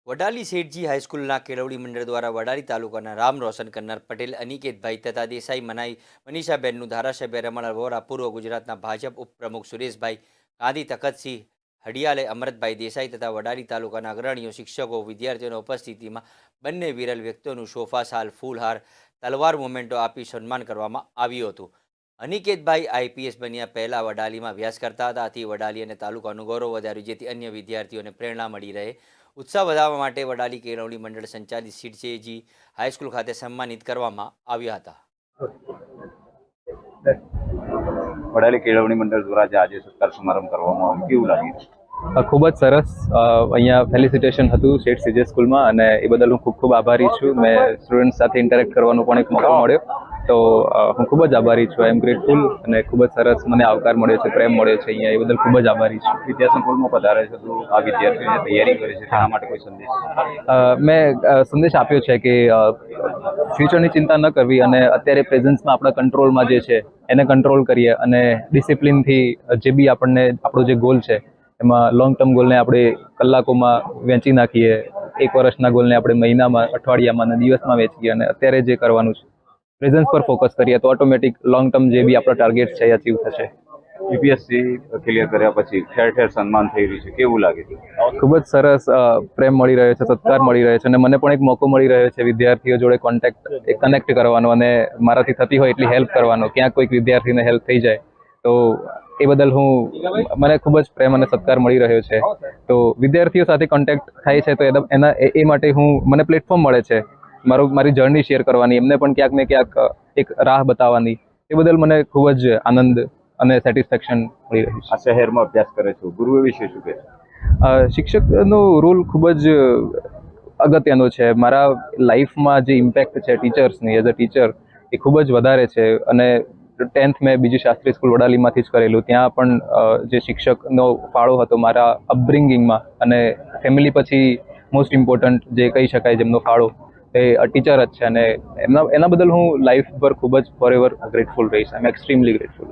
વડાલી શેઠજી હાઈસ્કૂલના કેળવણી મંડળ દ્વારા વડાલી તાલુકાના રામ રોશન કરનાર પટેલ અનિકેતભાઈ તથા દેસાઈ મનીષાબેનનું ધારાસભ્ય રમણ વોરા, પૂર્વ ગુજરાતના ભાજપ ઉપપ્રમુખ સુરેશભાઈ ગાંધી, તખતસિંહ હડિયાલે, અમરતભાઈ દેસાઈ તથા વડાલી તાલુકાના અગ્રણીઓ, શિક્ષકો, વિદ્યાર્થીઓની ઉપસ્થિતિમાં બંને વિરલ વ્યક્તિઓનું સોફા સાલ, ફૂલહાર, તલવાર મોમેન્ટો આપી સન્માન કરવામાં આવ્યું હતું. અનિકેતભાઈ આઈપીએસ બન્યા પહેલાં વડાલીમાં અભ્યાસ કરતા હતા. આથી વડાલી અને તાલુકાનું ગૌરવ વધાર્યું, જેથી અન્ય વિદ્યાર્થીઓને પ્રેરણા મળી રહે. ઉત્સાહ વધારવા માટે વડાલી કેળવણી મંડળ સંચાલિત શેઠજી હાઈસ્કૂલ ખાતે સન્માનિત કરવામાં આવ્યા હતા. વડાલી કેળવણી મંડળ દ્વારા આજે સત્કાર સમારંભ કરવામાં આવ્યો, કેવું લાગ્યું? ખૂબ જ સરસ. અહીંયા ફેલિસિટેશન હતું શેઠ સીજે સ્કૂલમાં, અને એ બદલ હું ખૂબ આભારી છું. મેં સ્ટુડન્ટ સાથે ઇન્ટરેક્ટ કરવાનો પણ એક મોકો મળ્યો, તો હું ખૂબ જ આભારી છું. આઈ એમ ગ્રેટફુલ, અને ખૂબ જ સરસ મને આવકાર મળ્યો છે, પ્રેમ મળ્યો છે અહીંયા, એ બદલ ખૂબ જ આભારી છું. વિદ્યાસંકુલમાં પધારે છે તો આ વિદ્યાર્થીઓને તૈયારી કરે છે, તેના માટે કોઈ સંદેશ? મેં સંદેશ આપ્યો છે કે ફ્યુચરની ચિંતા ન કરવી, અને અત્યારે પ્રેઝન્સમાં આપણા કંટ્રોલમાં જે છે એને કંટ્રોલ કરીએ, અને ડિસિપ્લિનથી જે બી આપણો જે ગોલ છે એમાં લોંગ ટર્મ ગોલને આપણે કલાકોમાં વેચી નાખીએ, એક વર્ષના ગોલને આપણે મહિનામાં, અઠવાડિયામાં અને દિવસમાં વેચીએ, અને અત્યારે જે કરવાનું છે પ્રેઝન્સ પર ફોકસ કરીએ તો ઓટોમેટિક લોંગ ટર્મ જે બી આપણા ટાર્ગેટ છે એ અચીવ થશે. યુપીએસસી ક્લિયર કર્યા પછી ઠેર ઠેર સન્માન થઈ રહ્યું છે, કેવું લાગે છે? ખૂબ જ સરસ પ્રેમ મળી રહ્યો છે, સત્કાર મળી રહ્યો છે, અને મને પણ એક મોકો મળી રહ્યો છે વિદ્યાર્થીઓ જોડે કનેક્ટ કરવાનો, અને મારાથી થતી હોય એટલી હેલ્પ કરવાનો. ક્યાંક કોઈક વિદ્યાર્થીને હેલ્પ થઈ જાય તો એ બદલ મને ખૂબ જ પ્રેમ અને સત્કાર મળી રહ્યો છે. તો વિદ્યાર્થીઓ સાથે કોન્ટેક્ટ થાય છે તો એ માટે મને પ્લેટફોર્મ મળે છે મારી જર્ની શેર કરવાની, એમને પણ ક્યાંક ને ક્યાંક એક રાહ બતાવવાની. એ બદલ મને ખૂબ જ આનંદ અને સેટિસ્ફેક્શન મળી રહ્યું છે. આ શહેરમાં અભ્યાસ કરે છે, ગુરુ વિશે શું કહે? શિક્ષકનો રોલ ખૂબ જ અગત્યનો છે. મારા લાઈફમાં જે ઇમ્પેક્ટ છે ટીચર્સની, એઝ અ ટીચર, એ ખૂબ જ વધારે છે. અને 10th મેં બીજી શાસ્ત્રી સ્કૂલ વડાલીમાંથી જ કરેલું. ત્યાં પણ જે શિક્ષકનો ફાળો હતો મારા અપબ્રિંગિંગમાં, અને ફેમિલી પછી મોસ્ટ ઇમ્પોર્ટન્ટ જે કહી શકાય જેમનો ફાળો એ ટીચર જ છે, અને એના બદલ હું લાઈફ પર ખૂબ જ ફોરએવર ગ્રેટફુલ રહીશ. આઈ એમ એક્સ્ટ્રીમલી ગ્રેટફુલ.